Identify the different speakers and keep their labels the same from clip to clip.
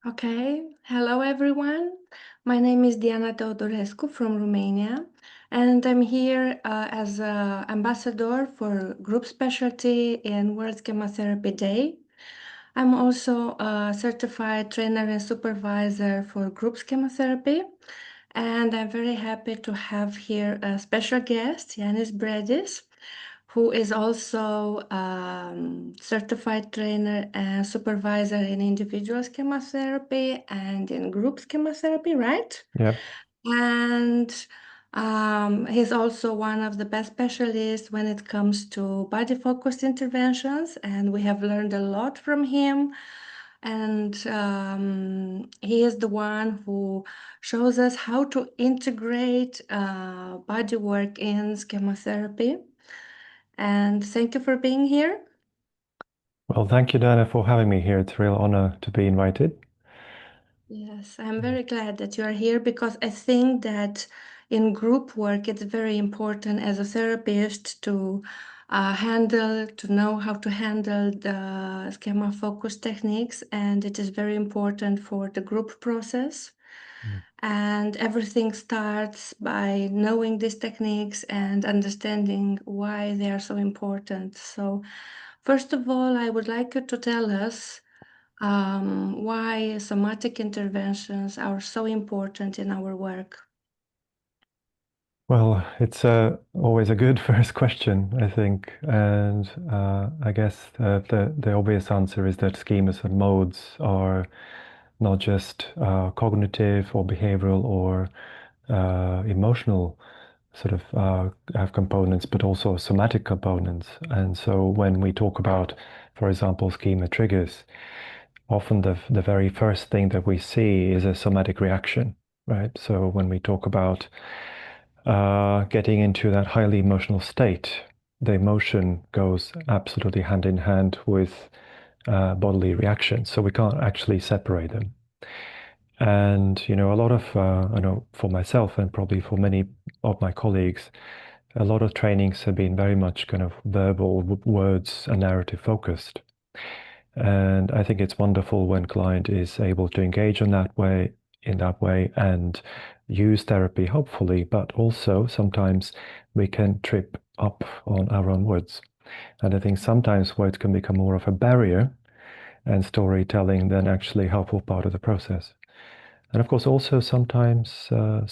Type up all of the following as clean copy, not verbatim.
Speaker 1: Okay, hello everyone. My name is Diana Teodorescu from Romania, and I'm here as ambassador for group specialty in World Schema Therapy Day. I'm also a certified trainer and supervisor for group schema therapy, and I'm very happy to have here a special guest, Janis Briedis, who is also certified trainer and supervisor in individual schema therapy and in group schema therapy, right?
Speaker 2: Yeah.
Speaker 1: And he's also one of the best specialists when it comes to body-focused interventions, and we have learned a lot from him. And he is the one who shows us how to integrate body work in schema therapy. And thank you for being here.
Speaker 2: Well, thank you, Diana, for having me here. It's a real honor to be invited.
Speaker 1: Yes, I'm very glad that you are here because I think that in group work, it's very important as a therapist to to know how to handle the schema focus techniques, and it is very important for the group process.
Speaker 2: Mm.
Speaker 1: And everything starts by knowing these techniques and understanding why they are so important. So, first of all, I would like you to tell us why somatic interventions are so important in our work.
Speaker 2: Well, it's always a good first question, I think. And I guess the obvious answer is that schemas and modes are not just cognitive or behavioral or emotional sort of have components, but also somatic components. And so when we talk about, for example, schema triggers, often the very first thing that we see is a somatic reaction, right? So when we talk about getting into that highly emotional state, the emotion goes absolutely hand in hand with bodily reactions. So we can't actually separate them. And, you know, a lot of, I know for myself and probably for many of my colleagues, a lot of trainings have been very much kind of verbal words and narrative focused. And I think it's wonderful when client is able to engage in that way and use therapy, hopefully, but also sometimes we can trip up on our own words. And I think sometimes words can become more of a barrier and storytelling than actually helpful part of the process. And of course, also sometimes the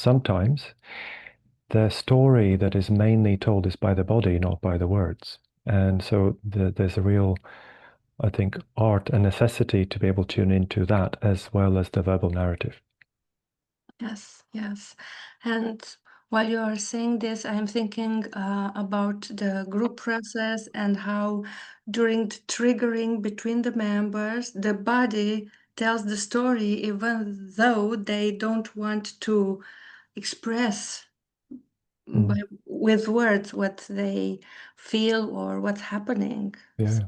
Speaker 2: story that is mainly told is by the body, not by the words. And so there's a real, I think, art and necessity to be able to tune into that as well as the verbal narrative.
Speaker 1: Yes, yes. And while you are saying this, I'm thinking about the group process and how during the triggering between the members, the body tells the story even though they don't want to express
Speaker 2: Mm.
Speaker 1: with words what they feel or what's happening.
Speaker 2: Yeah.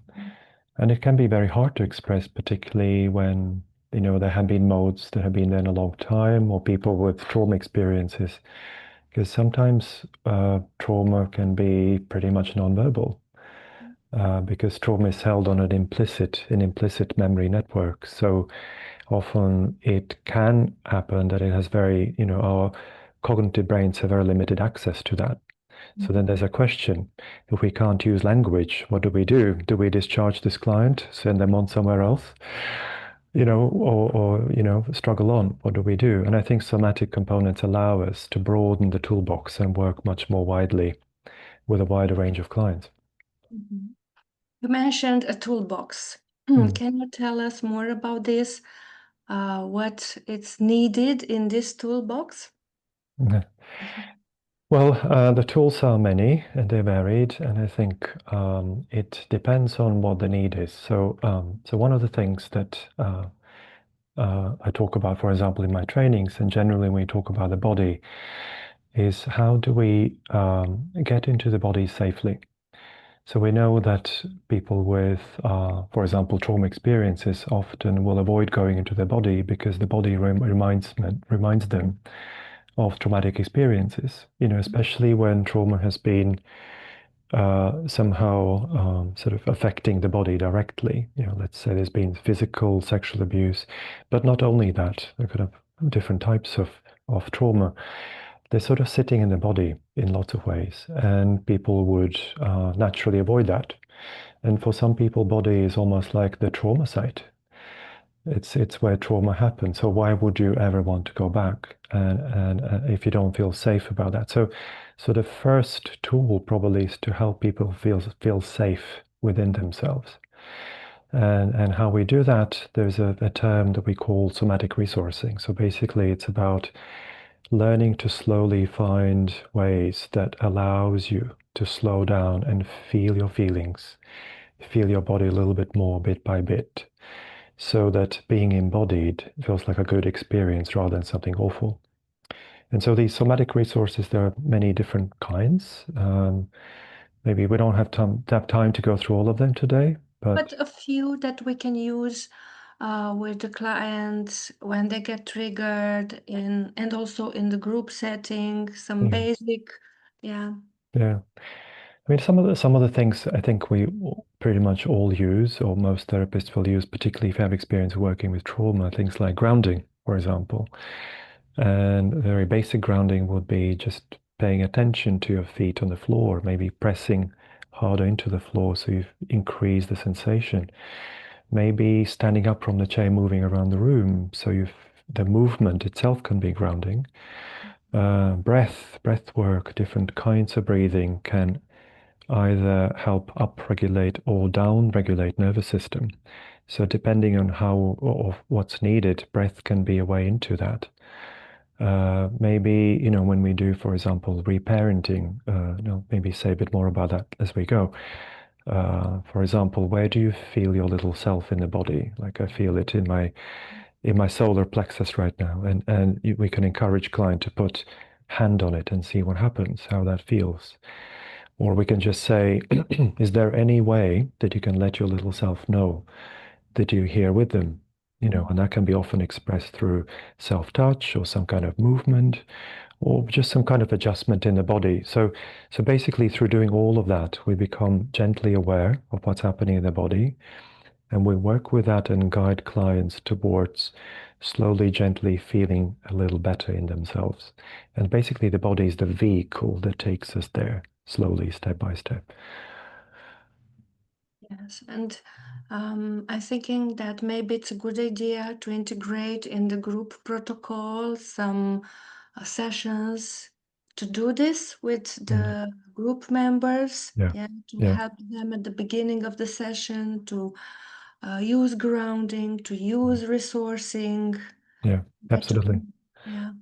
Speaker 2: And it can be very hard to express, particularly when, you know, there have been modes that have been there in a long time or people with trauma experiences. Because sometimes trauma can be pretty much nonverbal because trauma is held on an implicit memory network. So often it can happen that it has very, you know, our cognitive brains have very limited access to that. So then there's a question. If we can't use language, what do we do? Do we discharge this client, send them on somewhere else? You know, or you know, struggle on. What do we do? And I think somatic components allow us to broaden the toolbox and work much more widely with a wider range of clients.
Speaker 1: Mhm. You mentioned a toolbox.
Speaker 2: Mm.
Speaker 1: Can you tell us more about this? What it's needed in this toolbox?
Speaker 2: Yeah. Well, the tools are many and they're varied, and I think it depends on what the need is. So one of the things that I talk about, for example, in my trainings, and generally when we talk about the body, is how do we get into the body safely? So we know that people with, for example, trauma experiences often will avoid going into their body because the body reminds them of traumatic experiences. You know, especially when trauma has been somehow sort of affecting the body directly. Let's say there's been physical, sexual abuse, but not only that, there could have different types of trauma. They're sort of sitting in the body in lots of ways, and people would naturally avoid that. And for some people, body is almost like the trauma site. It's where trauma happened. So why would you ever want to go back? And if you don't feel safe about that, so the first tool probably is to help people feel safe within themselves. And how we do that, there's a term that we call somatic resourcing. So basically, it's about learning to slowly find ways that allows you to slow down and feel your feelings, feel your body a little bit more bit by bit, so that being embodied feels like a good experience rather than something awful. And so these somatic resources, there are many different kinds. Maybe we don't have time to go through all of them today,
Speaker 1: But
Speaker 2: but
Speaker 1: a few that we can use with the clients when they get triggered in, and also in the group setting, some
Speaker 2: yeah,
Speaker 1: basic, yeah.
Speaker 2: yeah. I mean, some of the things I think we pretty much all use, or most therapists will use, particularly if you have experience working with trauma, things like grounding, for example. And very basic grounding would be just paying attention to your feet on the floor, maybe pressing harder into the floor so you've increased the sensation. Maybe standing up from the chair, moving around the room, so the movement itself can be grounding. Breath work, different kinds of breathing can either help upregulate or downregulate nervous system. So depending on how or what's needed, breath can be a way into that. Maybe, when we do, for example, reparenting, maybe say a bit more about that as we go. For example, where do you feel your little self in the body? Like I feel it in my solar plexus right now, and we can encourage client to put hand on it and see what happens, how that feels. Or we can just say, is there any way that you can let your little self know that you're here with them? And that can be often expressed through self-touch or some kind of movement or just some kind of adjustment in the body. So basically, through doing all of that, we become gently aware of what's happening in the body, and we work with that and guide clients towards slowly, gently feeling a little better in themselves. And basically, the body is the vehicle that takes us there slowly, step by step.
Speaker 1: Yes, and I'm thinking that maybe it's a good idea to integrate in the group protocol some sessions to do this with
Speaker 2: Mm.
Speaker 1: the group members,
Speaker 2: Yeah,
Speaker 1: yeah, to
Speaker 2: yeah,
Speaker 1: help them at the beginning of the session to use grounding, to use resourcing,
Speaker 2: yeah,
Speaker 1: to,
Speaker 2: absolutely.
Speaker 1: yeah.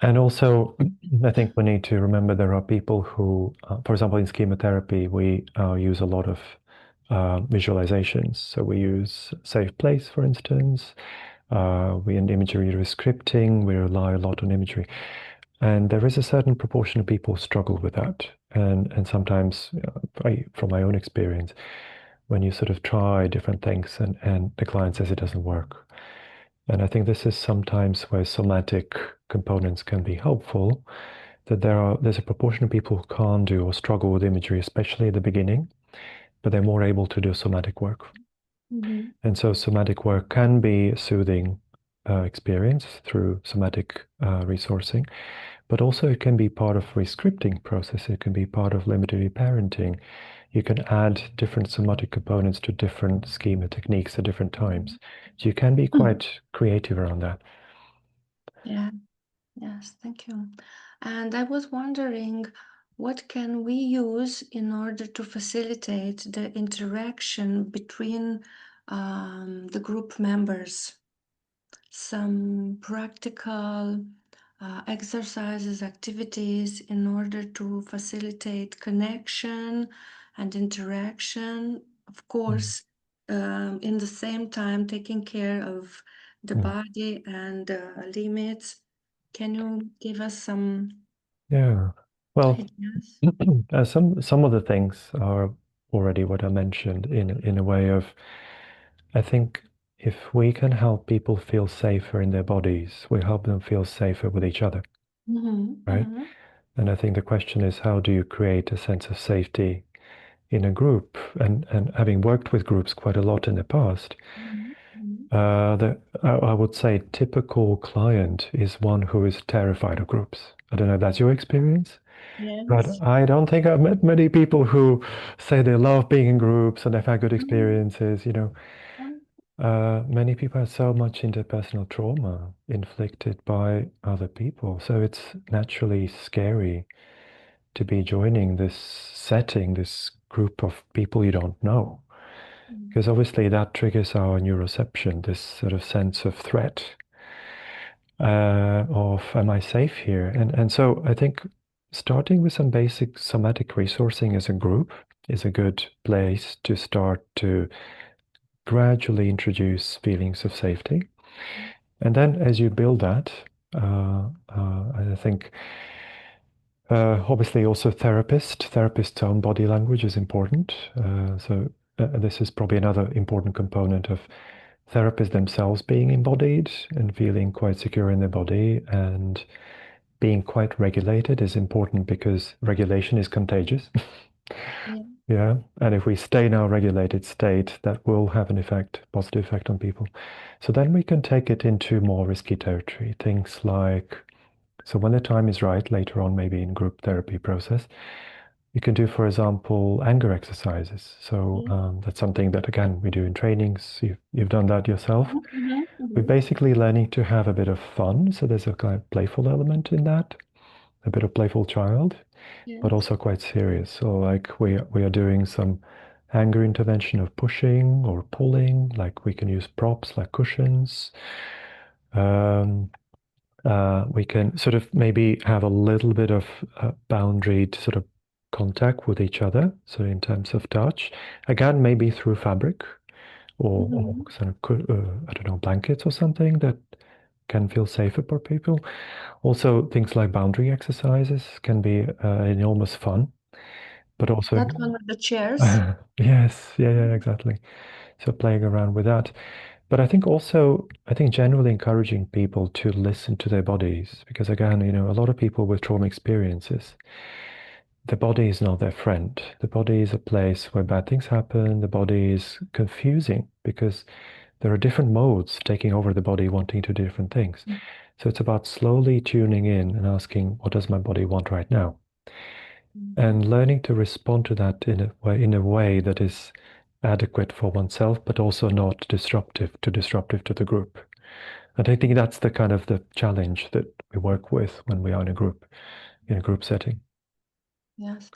Speaker 2: And also, I think we need to remember there are people who, for example, in schema therapy, we use a lot of visualizations. So we use safe place, for instance. We in imagery scripting, we rely a lot on imagery. And there is a certain proportion of people who struggle with that. And sometimes, from my own experience, when you sort of try different things and the client says it doesn't work. And I think this is sometimes where somatic components can be helpful, that there's a proportion of people who can't do or struggle with imagery, especially at the beginning, but they're more able to do somatic work.
Speaker 1: Mhm.
Speaker 2: And so somatic work can be a soothing experience through somatic resourcing, but also it can be part of rescripting process. It can be part of limited parenting. You can add different somatic components to different schema techniques at different times. So you can be quite creative around that.
Speaker 1: Yeah, yes, thank you. And I was wondering, what can we use in order to facilitate the interaction between the group members? Some practical exercises, activities in order to facilitate connection and interaction. Of
Speaker 2: Mm.
Speaker 1: course, in the same time, taking care of the
Speaker 2: Mm.
Speaker 1: body and limits. Can you give us some
Speaker 2: Yeah. Well,
Speaker 1: ideas?
Speaker 2: some of the things are already what I mentioned in a way of, I think if we can help people feel safer in their bodies, we help them feel safer with each other,
Speaker 1: Mhm,
Speaker 2: right?
Speaker 1: mhm,
Speaker 2: And I think the question is, how do you create a sense of safety in a group, and having worked with groups quite a lot in the past, I would say typical client is one who is terrified of groups. I don't know if that's your experience, but
Speaker 1: Yes.
Speaker 2: I don't think I've met many people who say they love being in groups and they've had good experiences. Many people have so much interpersonal trauma inflicted by other people, so it's naturally scary to be joining this setting, this group of people you don't know. Because obviously that triggers our neuroception, this sort of sense of threat, of am I safe here? And so I think starting with some basic somatic resourcing as a group is a good place to start to gradually introduce feelings of safety. And then as you build that, I think obviously also therapist's own body language is important. So this is probably another important component of therapists themselves being embodied and feeling quite secure in their body, and being quite regulated is important because regulation is contagious.
Speaker 1: Yeah.
Speaker 2: Yeah, and if we stay in our regulated state, that will have an effect, positive effect on people. So then we can take it into more risky territory. Things like, so when the time is right, later on, maybe in group therapy process, you can do, for example, anger exercises. So that's something that, again, we do in trainings. You've done that yourself. We're basically learning to have a bit of fun. So there's a kind of playful element in that, a bit of playful child, but
Speaker 1: Yes.
Speaker 2: also quite serious. So like we are doing some anger intervention of pushing or pulling, like we can use props like cushions. Um, we can sort of maybe have a little bit of boundaried sort of contact with each other. So in terms of touch, again, maybe through fabric or sort of, I don't know, blankets or something that can feel safer for people. Also, things like boundary exercises can be enormous fun, but also,
Speaker 1: That one with the chairs.
Speaker 2: yes, yeah, exactly. So playing around with that. But I think also, I think generally encouraging people to listen to their bodies, because again, a lot of people with trauma experiences, the body is not their friend. The body is a place where bad things happen. The body is confusing because there are different modes taking over the body, wanting to do different things. So it's about slowly tuning in and asking, what does my body want right now? And learning to respond to that in a way that is adequate for oneself, but also not disruptive to the group. And I think that's the kind of the challenge that we work with when we are in a group setting.
Speaker 1: Yes.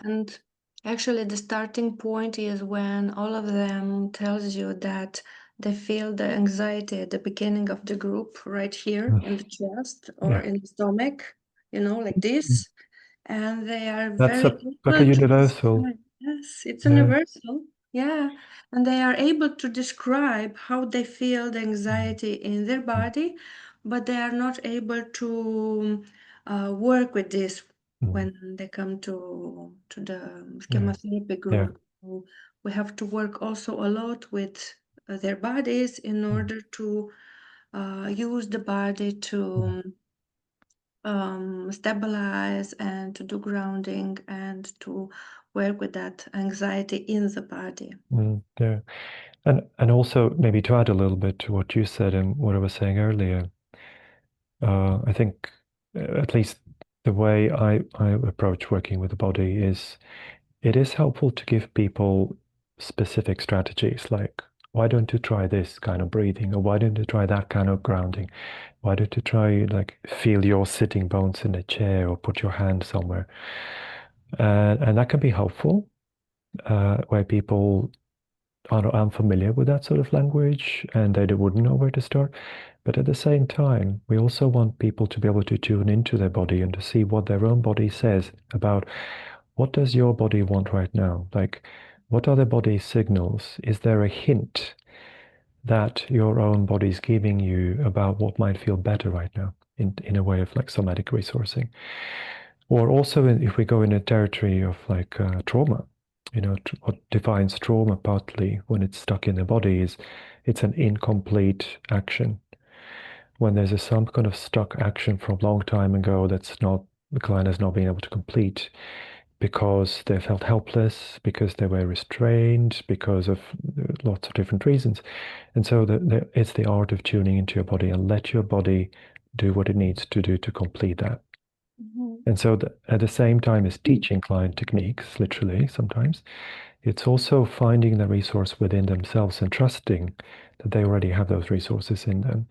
Speaker 1: And actually, the starting point is when all of them tells you that they feel the anxiety at the beginning of the group, right here
Speaker 2: Mm.
Speaker 1: in the chest or
Speaker 2: Yeah,
Speaker 1: in the stomach, like this. And they are
Speaker 2: that's
Speaker 1: very
Speaker 2: like a
Speaker 1: able to
Speaker 2: universal.
Speaker 1: describe. Yes, it's
Speaker 2: Yeah.
Speaker 1: universal. Yeah. And they are able to describe how they feel the
Speaker 2: Mm,
Speaker 1: anxiety in their
Speaker 2: mm,
Speaker 1: body, but they are not able to work with this
Speaker 2: mm.
Speaker 1: when they come to the
Speaker 2: Yeah,
Speaker 1: chemotherapy
Speaker 2: yeah.
Speaker 1: group. So we have to work also a lot with their bodies in
Speaker 2: Mm,
Speaker 1: order to use the body
Speaker 2: mm,
Speaker 1: to stabilize and to do grounding and to work with that anxiety in the body.
Speaker 2: yeah. And also maybe to add a little bit to what you said and what I was saying earlier, I think at least the way I approach working with the body is it is helpful to give people specific strategies like, why don't you try this kind of breathing, or why don't you try that kind of grounding? Why don't you try like feel your sitting bones in a chair or put your hand somewhere? And that can be helpful where people are unfamiliar with that sort of language and they wouldn't know where to start. But at the same time, we also want people to be able to tune into their body and to see what their own body says about what does your body want right now? Like, what are the body signals? Is there a hint that your own body is giving you about what might feel better right now in a way of like somatic resourcing? Or also, if we go in a territory of like trauma, what defines trauma partly when it's stuck in the body is it's an incomplete action. When there's some kind of stuck action from a long time ago that's not, the client has not been able to complete, because they felt helpless, because they were restrained, because of lots of different reasons. And so it's the art of tuning into your body and let your body do what it needs to do to complete that. And so at the same time as teaching client techniques, literally sometimes, it's also finding the resource within themselves and trusting that they already have those resources in them.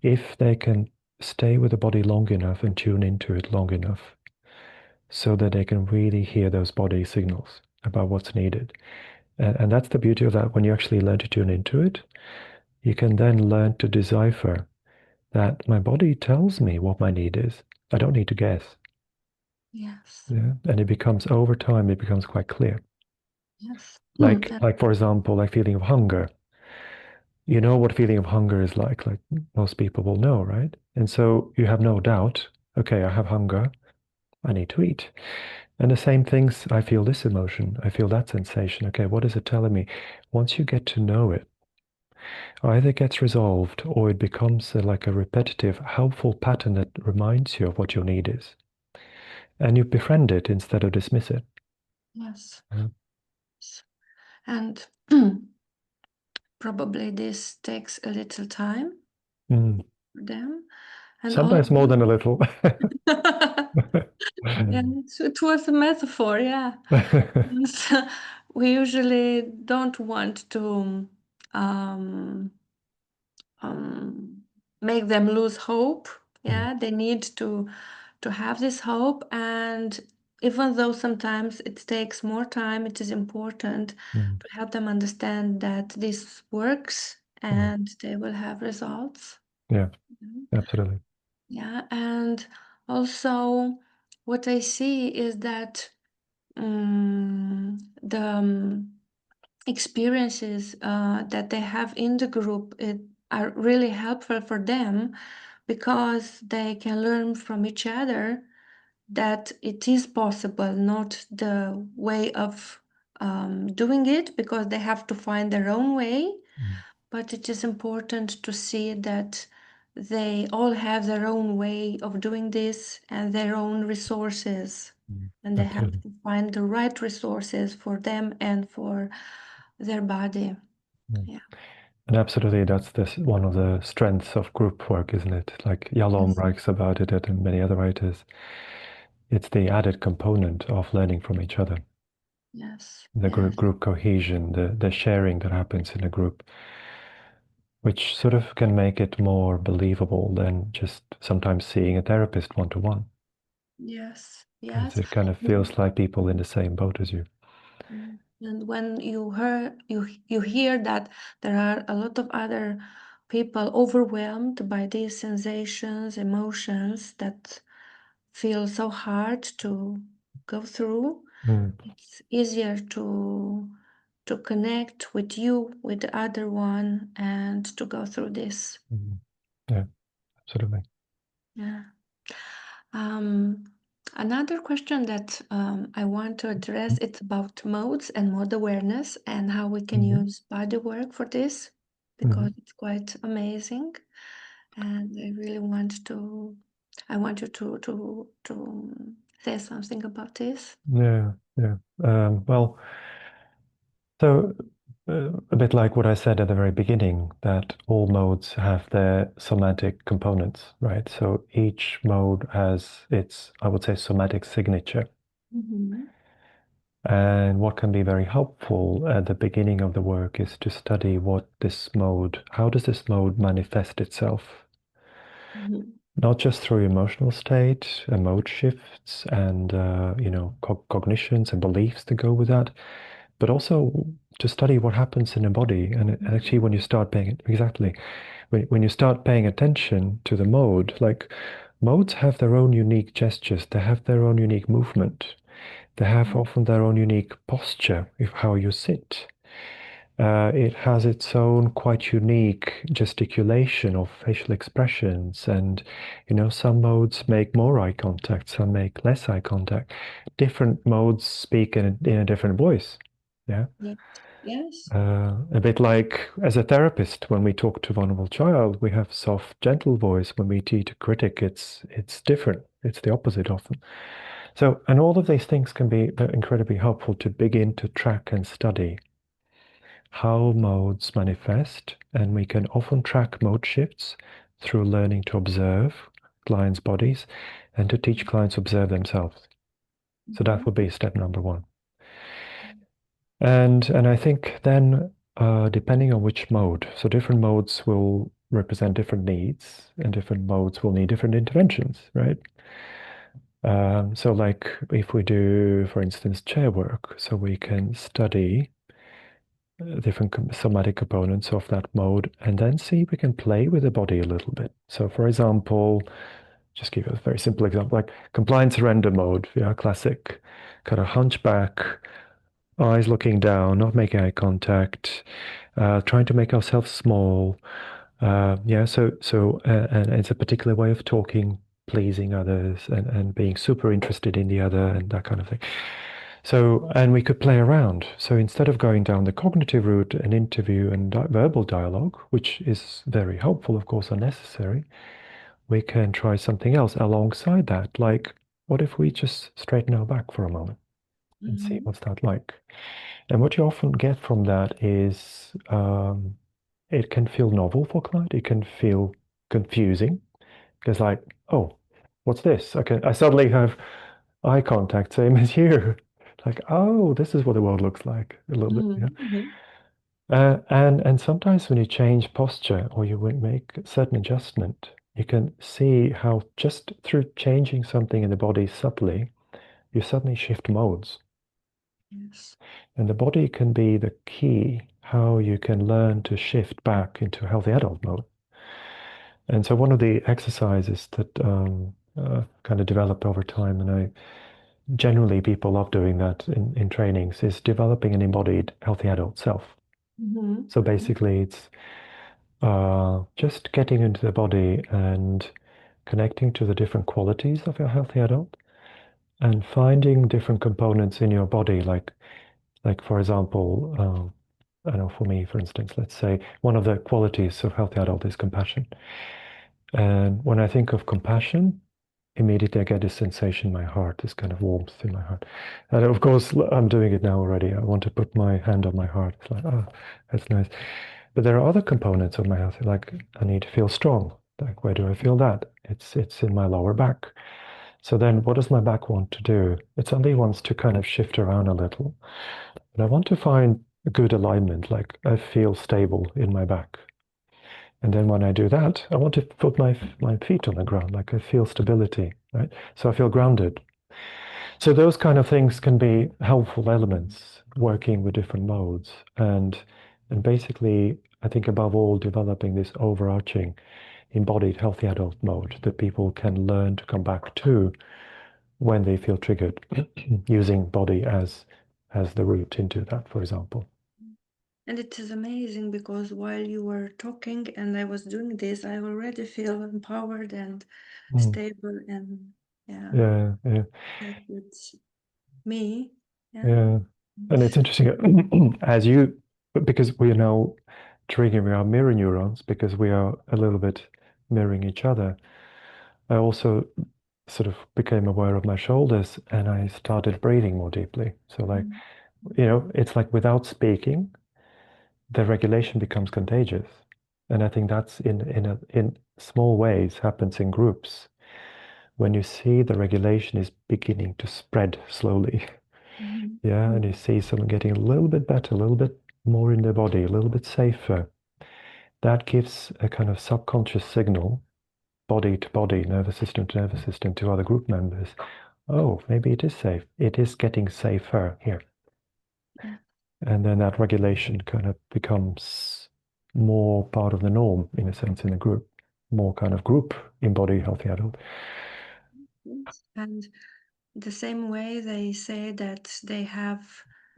Speaker 2: If they can stay with the body long enough and tune into it long enough so that they can really hear those body signals about what's needed. And that's the beauty of that. When you actually learn to tune into it, you can then learn to decipher that my body tells me what my need is. I don't need to guess.
Speaker 1: Yes.
Speaker 2: Yeah. And it becomes over time, it becomes quite clear.
Speaker 1: Yes.
Speaker 2: Like for example, like feeling of hunger. You know what feeling of hunger is like most people will know, right? And so you have no doubt, okay, I have hunger, I need to eat. And the same things, I feel this emotion, I feel that sensation. Okay, what is it telling me? Once you get to know it, either it gets resolved or it becomes like a repetitive, helpful pattern that reminds you of what your need is. And you befriend it instead of dismiss it.
Speaker 1: Yes.
Speaker 2: Yeah.
Speaker 1: And probably this takes a little time
Speaker 2: Mm.
Speaker 1: for them. And
Speaker 2: Sometimes more than a little.
Speaker 1: yeah, it was a metaphor, yeah. So we usually don't want to um, make them lose hope. Yeah, they need to have this hope, and even though sometimes it takes more time, it is important
Speaker 2: Mm.
Speaker 1: to help them understand that this works
Speaker 2: Mm.
Speaker 1: and they will have results.
Speaker 2: Yeah,
Speaker 1: Mhm.
Speaker 2: absolutely.
Speaker 1: Yeah, and also what I see is that the experiences that they have in the group are really helpful for them because they can learn from each other that it is possible, not the way of doing it because they have to find their own way,
Speaker 2: Mm.
Speaker 1: but it is important to see that they all have their own way of doing this and their own resources,
Speaker 2: Mm.
Speaker 1: and they have
Speaker 2: Absolutely.
Speaker 1: to find the right resources for them and for their body.
Speaker 2: Mm.
Speaker 1: Yeah.
Speaker 2: And absolutely, that's this one of the strengths of group work, isn't it? Like Jalom
Speaker 1: Yes.
Speaker 2: writes about it and many other writers. It's the added component of learning from each other,
Speaker 1: Yes.
Speaker 2: the
Speaker 1: Yes.
Speaker 2: group cohesion, the sharing that happens in a group, which sort of can make it more believable than just sometimes seeing a therapist one to one,
Speaker 1: Yes.
Speaker 2: because
Speaker 1: Yes.
Speaker 2: it kind of feels like people in the same boat as you.
Speaker 1: And when you hear that there are a lot of other people overwhelmed by these sensations, emotions that feel so hard to go through,
Speaker 2: Mm.
Speaker 1: it's easier to connect with you, with the other one, and to go through this.
Speaker 2: Mm. Yeah, absolutely.
Speaker 1: Yeah. Um, Another question that I want to address, it's about modes and mode awareness and how we can
Speaker 2: Mhm.
Speaker 1: use body work for this because
Speaker 2: Mhm.
Speaker 1: it's quite amazing. And I want you to say something about this.
Speaker 2: Yeah, yeah. Well, so a bit like what I said at the very beginning, that all modes have their somatic components, right? So each mode has its, I would say, somatic signature.
Speaker 1: Mm-hmm.
Speaker 2: And what can be very helpful at the beginning of the work is to study how does this mode manifest itself?
Speaker 1: Mm-hmm.
Speaker 2: Not just through emotional state, mode shifts, and cognitions and beliefs to go with that, but also to study what happens in the body. And actually, when you start paying exactly, when you start paying attention to the mode, like modes have their own unique gestures, they have their own unique movement, they have often their own unique posture, if how you sit. It has its own quite unique gesticulation of facial expressions, and some modes make more eye contact, some make less eye contact. Different modes speak in a different voice. Yeah.
Speaker 1: Yes. Yes.
Speaker 2: A bit like as a therapist, when we talk to a vulnerable child, we have soft, gentle voice. When we teach a critic, it's different. It's the opposite often. So, and all of these things can be incredibly helpful to begin to track and study how modes manifest, and we can often track mode shifts through learning to observe clients' bodies and to teach clients to observe themselves. So that would be step number one. And I think then, depending on which mode, so different modes will represent different needs, and different modes will need different interventions, right? So like if we do, for instance, chair work, so we can study different somatic components of that mode and then see if we can play with the body a little bit. So for example, just give you a very simple example, like compliant surrender mode, yeah, classic, kind of hunchback, eyes looking down, not making eye contact, trying to make ourselves small. Yeah, and it's a particular way of talking, pleasing others, and being super interested in the other, and that kind of thing. So, and we could play around. So instead of going down the cognitive route and interview and verbal dialogue, which is very helpful, of course, and necessary, we can try something else alongside that. Like, what if we just straighten our back for a moment and see what's that like? And what you often get from that is it can feel novel for client. It can feel confusing. Because like, oh, what's this? Okay, I suddenly have eye contact, same as you. Like, oh, this is what the world looks like a little bit. Yeah. And sometimes when you change posture or you make a certain adjustment, you can see how just through changing something in the body subtly, you suddenly shift modes.
Speaker 1: Yes.
Speaker 2: And the body can be the key how you can learn to shift back into healthy adult mode. And so one of the exercises that kind of developed over time, and I generally people love doing that in trainings, is developing an embodied healthy adult self. So basically, it's just getting into the body and connecting to the different qualities of a healthy adult, and finding different components in your body, like for example, I know for me, for instance, let's say one of the qualities of healthy adult is compassion. And when I think of compassion, immediately I get this sensation in my heart, this kind of warmth in my heart. And of course, I'm doing it now already. I want to put my hand on my heart. It's like, oh, that's nice. But there are other components of my health, like I need to feel strong. Like, where do I feel that? It's in my lower back. So then what does my back want to do? It suddenly wants to kind of shift around a little. And I want to find a good alignment, like I feel stable in my back. And then when I do that, I want to put my feet on the ground, like I feel stability, right? So I feel grounded. So those kind of things can be helpful elements working with different modes. And basically, I think above all, developing this overarching embodied healthy adult mode that people can learn to come back to when they feel triggered, using body as the route into that, for example.
Speaker 1: And it is amazing because while you were talking and I was doing this, I already feel empowered and
Speaker 2: Mm.
Speaker 1: stable, and yeah,
Speaker 2: Yeah, yeah,
Speaker 1: that it's me. Yeah.
Speaker 2: yeah. And it's interesting as you, because we are now triggering our mirror neurons because we are a little bit mirroring each other. I also sort of became aware of my shoulders and I started breathing more deeply. So like, it's like without speaking, the regulation becomes contagious. And I think that's in small ways happens in groups. When you see the regulation is beginning to spread slowly, yeah, and you see someone getting a little bit better, a little bit more in their body, a little bit safer, that gives a kind of subconscious signal, body to body, nervous system to nervous system, to other group members. Oh, maybe it is safe. It is getting safer here.
Speaker 1: Yeah.
Speaker 2: And then that regulation kind of becomes more part of the norm, in a sense, in a group, more kind of group embodied healthy adult.
Speaker 1: And the same way they say that they have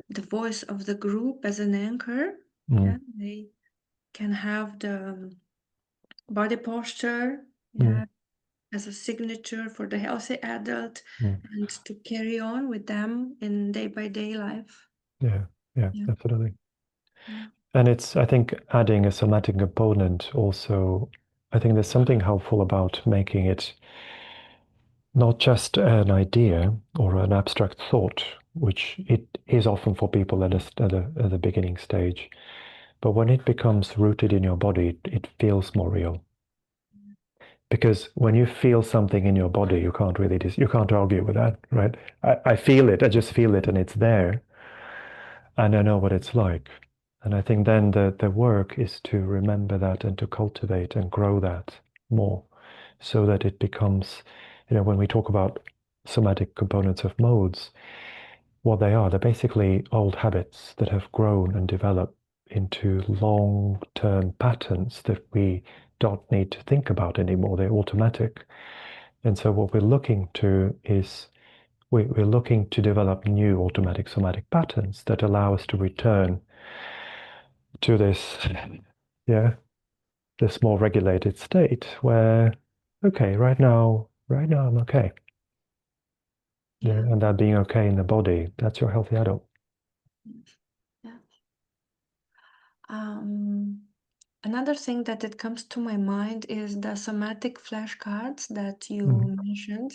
Speaker 1: the voice of the group as an anchor, yeah,
Speaker 2: Mm,
Speaker 1: they can have the body posture,
Speaker 2: mm,
Speaker 1: yeah, as a signature for the healthy adult,
Speaker 2: mm.
Speaker 1: and to carry on with them in day by day life.
Speaker 2: Yeah, yeah,
Speaker 1: Yeah,
Speaker 2: absolutely.
Speaker 1: yeah.
Speaker 2: And it's, I think, adding a somatic component also, I think there's something helpful about making it not just an idea or an abstract thought, which it is often for people at the beginning stage, but when it becomes rooted in your body, it feels more real. Because when you feel something in your body, you can't really you can't argue with that, right? I feel it, I just feel it, and it's there, and I know what it's like. And I think then the work is to remember that and to cultivate and grow that more, so that it becomes, when we talk about somatic components of modes, what they are, they're basically old habits that have grown and developed into long-term patterns that we don't need to think about anymore. They're automatic. And so what we're looking to is we're looking to develop new automatic somatic patterns that allow us to return to this, yeah, this more regulated state where, okay, right now I'm okay. Yeah, and that being okay in the body, that's your healthy adult.
Speaker 1: Yeah. Another thing that it comes to my mind is the somatic flashcards that you mentioned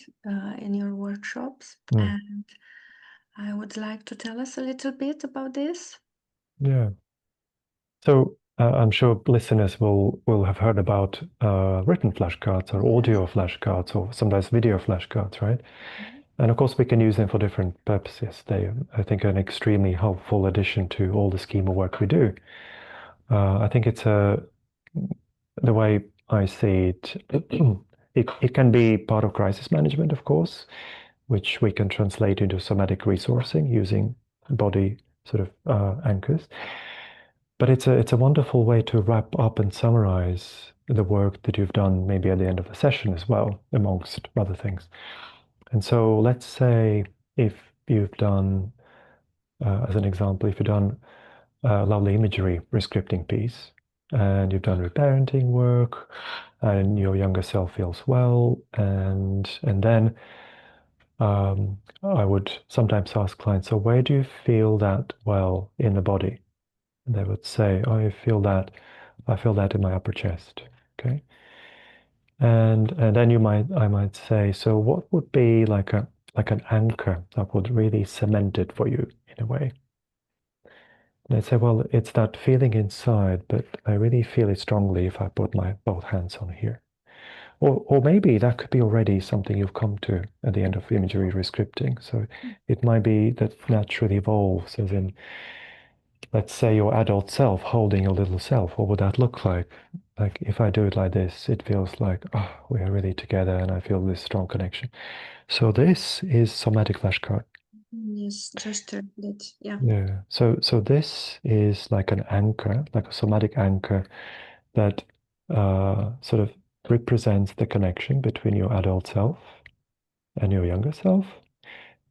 Speaker 1: in your workshops. And I would like to tell us a little bit about this.
Speaker 2: Yeah. So I'm sure listeners will have heard about written flashcards or audio flashcards or sometimes video flashcards, right? And of course, we can use them for different purposes. They, I think, are an extremely helpful addition to all the schema work we do. I think it's the way I see it, it can be part of crisis management, of course, which we can translate into somatic resourcing using body sort of anchors. But it's a wonderful way to wrap up and summarize the work that you've done maybe at the end of the session as well, amongst other things. And so let's say if you've done, as an example, if you've done a lovely imagery rescripting piece and you've done reparenting work and your younger self feels well, and then I would sometimes ask clients, so where do you feel that well in the body? And they would say, oh, I feel that in my upper chest. Okay. And then I might say, so what would be like an anchor that would really cement it for you in a way? And they'd say, well, it's that feeling inside, but I really feel it strongly if I put my both hands on here. Or maybe that could be already something you've come to at the end of imagery rescripting. So it might be that naturally evolves, as in, let's say your adult self holding your little self. What would that look like? Like if I do it like this, it feels like, oh, we are really together and I feel this strong connection. So this is somatic flashcard.
Speaker 1: Yes, just that, yeah.
Speaker 2: Yeah. So this is like an anchor, like a somatic anchor that sort of represents the connection between your adult self and your younger self.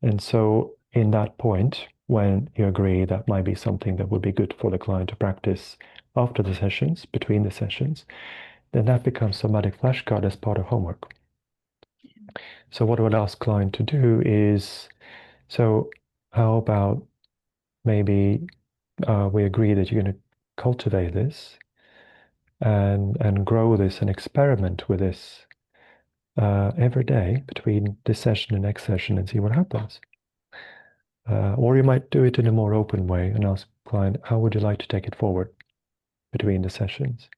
Speaker 2: And so in that point, when you agree that might be something that would be good for the client to practice after the sessions, between the sessions, then that becomes somatic flashcard as part of homework. So what I would ask client to do is, so how about maybe we agree that you're going to cultivate this and grow this and experiment with this every day between this session and next session and see what happens. Or you might do it in a more open way and ask client, how would you like to take it forward between the sessions?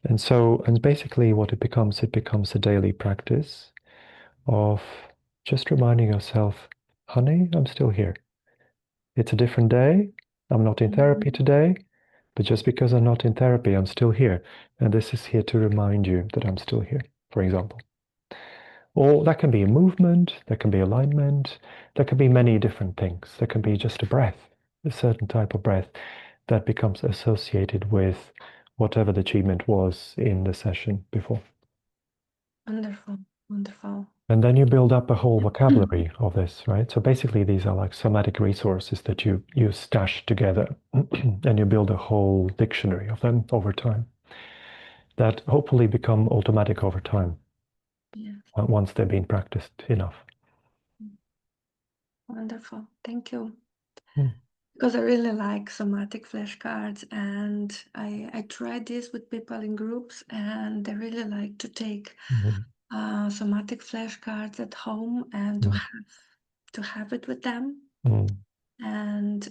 Speaker 2: And basically what it becomes a daily practice of just reminding yourself, honey, I'm still here. It's a different day. I'm not in therapy today, but just because I'm not in therapy, I'm still here. And this is here to remind you that I'm still here, for example. Or that can be a movement, that can be alignment, that can be many different things. There can be just a breath, a certain type of breath that becomes associated with whatever the achievement was in the session before.
Speaker 1: Wonderful, wonderful.
Speaker 2: And then you build up a whole vocabulary of this, right? So basically these are like somatic resources that you stash together and you build a whole dictionary of them over time that hopefully become automatic over time.
Speaker 1: Yeah.
Speaker 2: Once they've been practiced enough.
Speaker 1: Wonderful. Thank you.
Speaker 2: Mm.
Speaker 1: Because I really like somatic flashcards, and I tried this with people in groups, and they really like to take somatic flashcards at home and to have it with them. And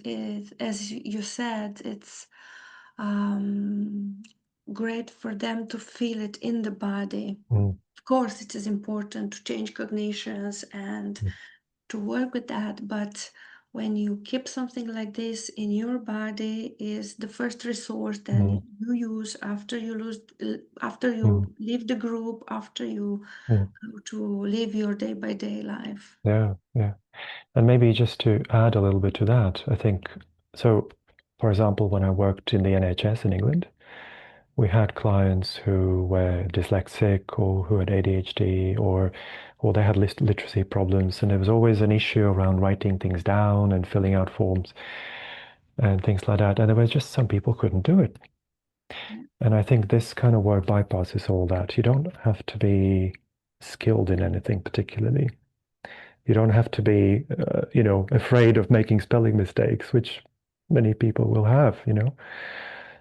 Speaker 1: as you said, it's great for them to feel it in the body. Of course, it is important to change cognitions and to work with that, but when you keep something like this in your body is the first resource that you use after you leave the group, after you to live your day-by-day life.
Speaker 2: Yeah, yeah. And maybe just to add a little bit to that, I think, so for example, when I worked in the NHS in England, we had clients who were dyslexic or who had ADHD or they had literacy problems, and there was always an issue around writing things down and filling out forms and things like that. And there were just some people couldn't do it. And I think this kind of work bypasses all that. You don't have to be skilled in anything particularly. You don't have to be, afraid of making spelling mistakes, which many people will have,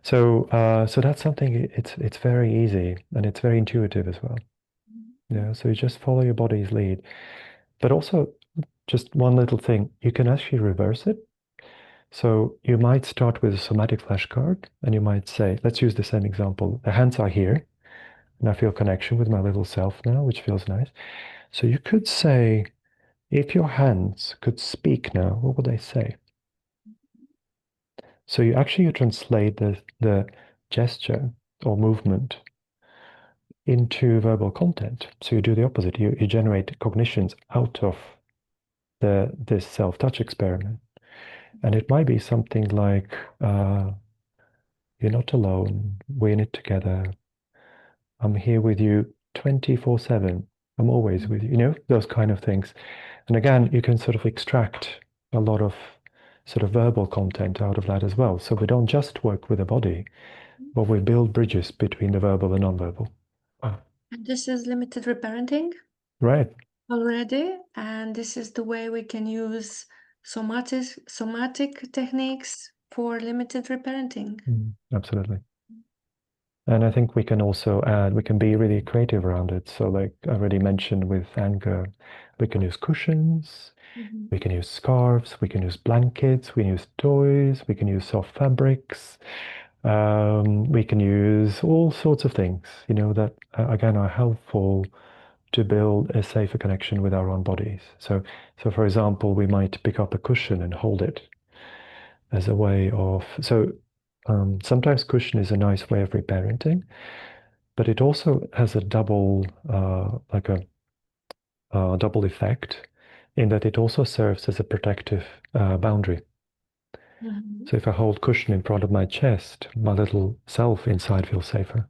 Speaker 2: So, so that's something. It's very easy and it's very intuitive as well. Yeah. So you just follow your body's lead, but also just one little thing. You can actually reverse it. So you might start with a somatic flashcard, and you might say, let's use the same example. The hands are here, and I feel connection with my little self now, which feels nice. So you could say, if your hands could speak now, what would they say? So you translate the gesture or movement into verbal content. So you do the opposite. You generate cognitions out of this self-touch experiment. And it might be something like, you're not alone, we're in it together. I'm here with you 24/7. I'm always with you, those kind of things. And again, you can sort of extract a lot of sort of verbal content out of that as well. So we don't just work with the body, but we build bridges between the verbal and non-verbal.
Speaker 1: And this is limited reparenting
Speaker 2: Right.
Speaker 1: already, and this is the way we can use somatic techniques for limited reparenting.
Speaker 2: Absolutely. And I think we can also add, we can be really creative around it. So like I already mentioned with anger, we can use cushions, we can use scarves, we can use blankets, we can use toys, we can use soft fabrics, we can use all sorts of things, that again are helpful to build a safer connection with our own bodies. So for example, we might pick up a cushion and hold it as a way of, sometimes cushion is a nice way of reparenting, but it also has a double, like a double effect in that it also serves as a protective boundary. So if I hold cushion in front of my chest, my little self inside feels safer.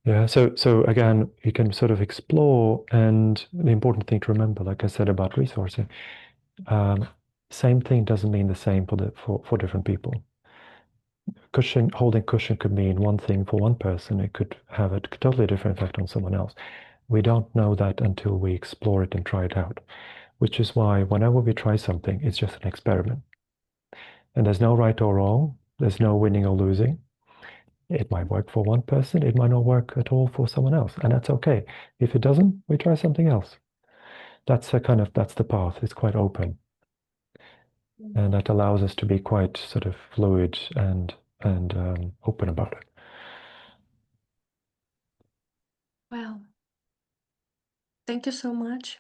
Speaker 2: Yeah, so again, you can sort of explore, and the important thing to remember, like I said about resourcing, same thing doesn't mean the same for different people. Holding cushion could mean one thing for one person. It could have a totally different effect on someone else. We don't know that until we explore it and try it out, which is why whenever we try something, it's just an experiment. And there's no right or wrong. There's no winning or losing. It might work for one person. It might not work at all for someone else. And that's okay. If it doesn't, we try something else. That's the path. It's quite open. And that allows us to be quite sort of fluid and open about it.
Speaker 1: Well, thank you so much.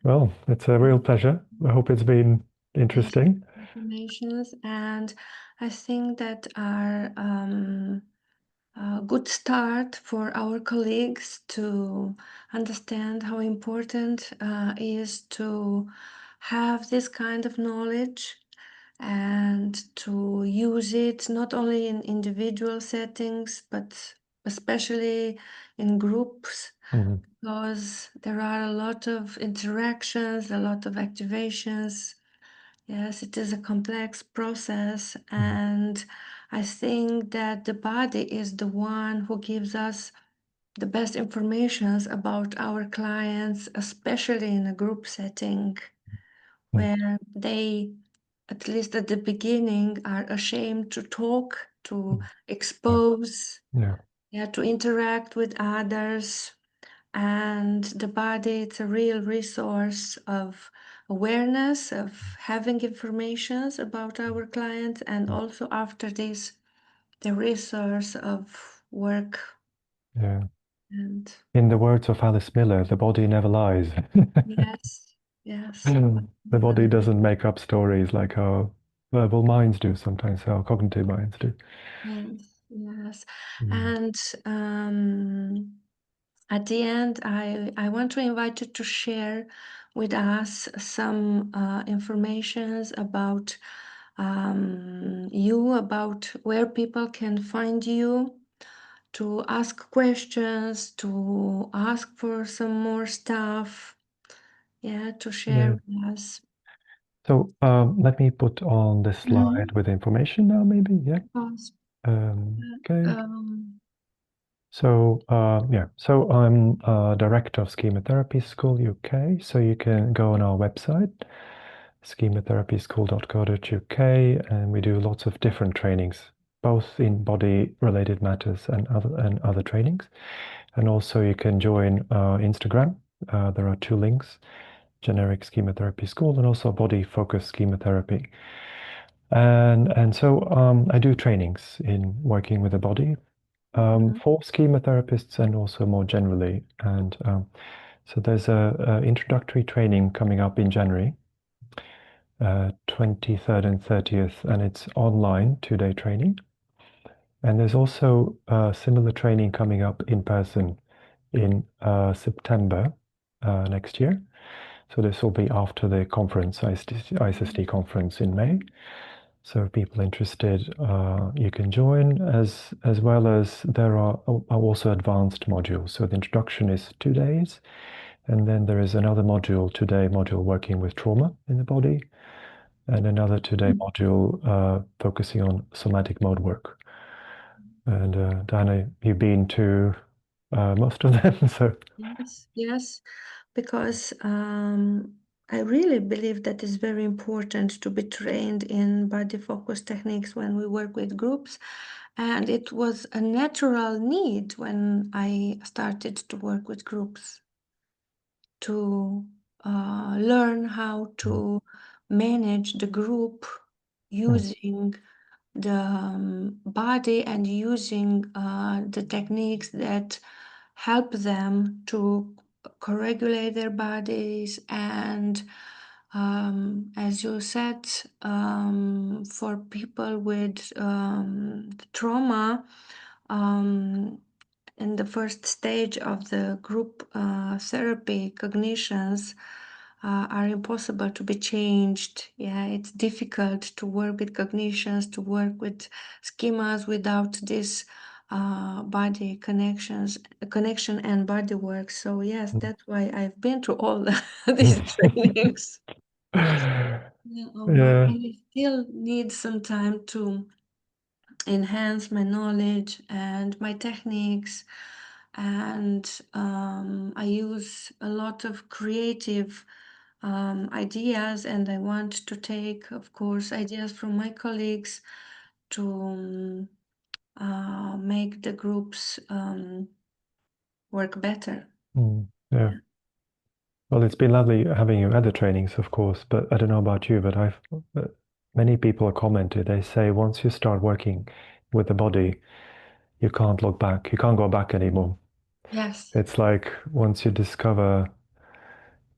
Speaker 2: Well, it's a real pleasure. I hope it's been interesting.
Speaker 1: Informations, and I think that are a good start for our colleagues to understand how important is to have this kind of knowledge and to use it not only in individual settings but especially in groups, because there are a lot of interactions, a lot of activations. Yes, it is a complex process, and I think that the body is the one who gives us the best informations about our clients, especially in a group setting where they, at least at the beginning, are ashamed to talk, to expose,
Speaker 2: Yeah.
Speaker 1: to interact with others. And the body, it's a real resource of awareness, of having informations about our clients, and also after this, the resource of work.
Speaker 2: Yeah.
Speaker 1: And
Speaker 2: In the words of Alice Miller, the body never lies.
Speaker 1: yes, yes.
Speaker 2: The body doesn't make up stories like our verbal minds do sometimes, our cognitive minds do.
Speaker 1: Yes, yes.
Speaker 2: Mm.
Speaker 1: And at the end, I want to invite you to share with us some informations about you, about where people can find you, to ask questions, to ask for some more stuff, yeah, to share
Speaker 2: Yeah.
Speaker 1: with us.
Speaker 2: So let me put on this slide with information now, maybe. Yeah.
Speaker 1: Yes.
Speaker 2: Okay.
Speaker 1: Um,
Speaker 2: So yeah. So I'm director of Schema Therapy School UK. So you can go on our website, schematherapyschool.co.uk, and we do lots of different trainings, both in body-related matters and other trainings. And also you can join Instagram. There are 2 links: generic Schema Therapy School and also Body-Focused Schema Therapy. And so I do trainings in working with the body for schema therapists and also more generally. And so there's a introductory training coming up in January, 23rd and 30th, and it's online 2-day training. And there's also similar training coming up in person in September next year. So this will be after the conference, ISST conference in May. So if people interested, you can join, as well as there are also advanced modules. So the introduction is 2 days, and then there is another module, 2-day module working with trauma in the body, and another 2-day module focusing on somatic mode work. And Diana, you've been to most of them, so
Speaker 1: Yes, yes, because I really believe that it's very important to be trained in body focus techniques when we work with groups. And it was a natural need when I started to work with groups to learn how to manage the group using the body and using the techniques that help them to co-regulate their bodies and as you said, for people with trauma, in the first stage of the group therapy, cognitions are impossible to be changed. Yeah, it's difficult to work with cognitions, to work with schemas without this body connection and body work. So yes, that's why I've been through all these trainings. Yeah,
Speaker 2: yeah.
Speaker 1: and I still need some time to enhance my knowledge and my techniques. And I use a lot of creative ideas, and I want to take, of course, ideas from my colleagues to make the groups work better.
Speaker 2: Yeah. Well, it's been lovely having you at the trainings, of course, but I don't know about you, but many people have commented. They say once you start working with the body, you can't look back. You can't go back anymore.
Speaker 1: Yes.
Speaker 2: It's like once you discover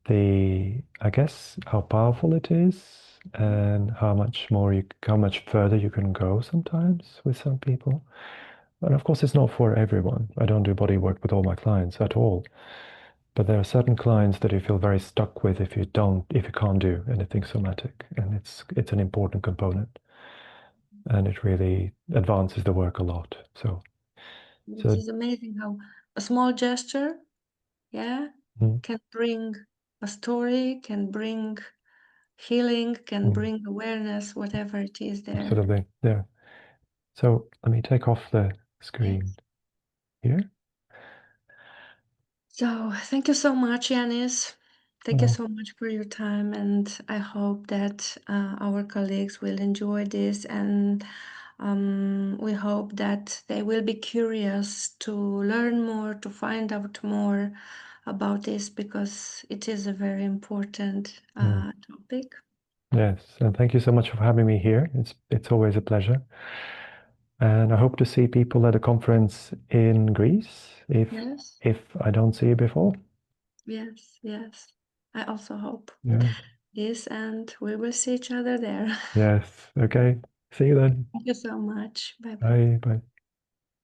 Speaker 2: I guess, how powerful it is and how much further you can go sometimes with some people. And of course, it's not for everyone. I don't do body work with all my clients at all. But there are certain clients that you feel very stuck with if you can't do anything somatic, and it's an important component, and it really advances the work a lot.
Speaker 1: It
Speaker 2: So
Speaker 1: is amazing how a small gesture, yeah, can bring a story, can bring healing, can bring awareness, whatever it is there.
Speaker 2: absolutely, yeah. So let me take off the
Speaker 1: Yes.
Speaker 2: screen here.
Speaker 1: So thank you so much, Janis. Thank you
Speaker 2: Well,
Speaker 1: so much for your time, and I hope that our colleagues will enjoy this and We hope that they will be curious to learn more, to find out more about this, because it is a very important topic.
Speaker 2: Yes, and thank you so much for having me here. It's always a pleasure. And I hope to see people at a conference in Greece
Speaker 1: Yes,
Speaker 2: if I don't see you before.
Speaker 1: yes, yes. I also hope
Speaker 2: Yeah.
Speaker 1: this, and we will see each other there.
Speaker 2: Yes. Okay. See you then.
Speaker 1: Thank you so much. Bye bye.
Speaker 2: Bye. Bye.